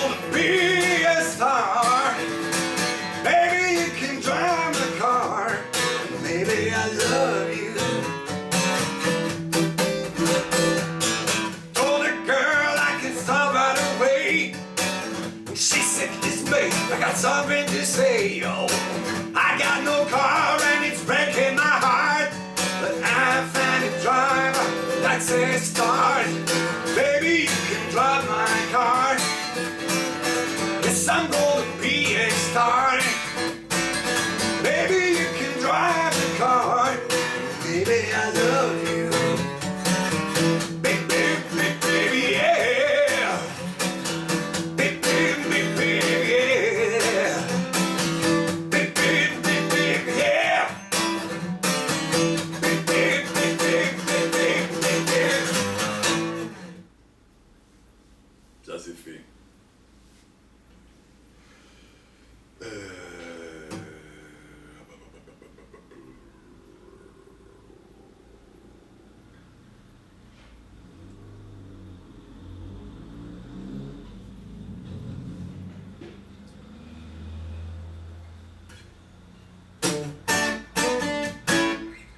gonna be a star. Maybe you can drive the car. Maybe I love you. Told a girl I could stop right away. She said, "This babe, I got something to say, yo. I got no car and it's breaking my heart, but I found a driver that's a start. Baby, you can drive my car. Yes, I'm gonna be a star. Baby, you can drive the car. Baby, I love you. Baby, baby, baby, yeah. Baby, baby, baby, yeah. Baby, baby, baby, yeah. Baby, baby, baby, baby, baby. Ça c'est fait.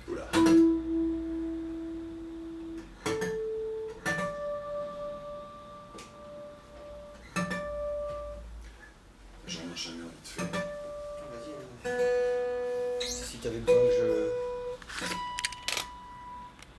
Oula. J'en enchaîne un vite fait. Vas-y. Si t'avais besoin que je...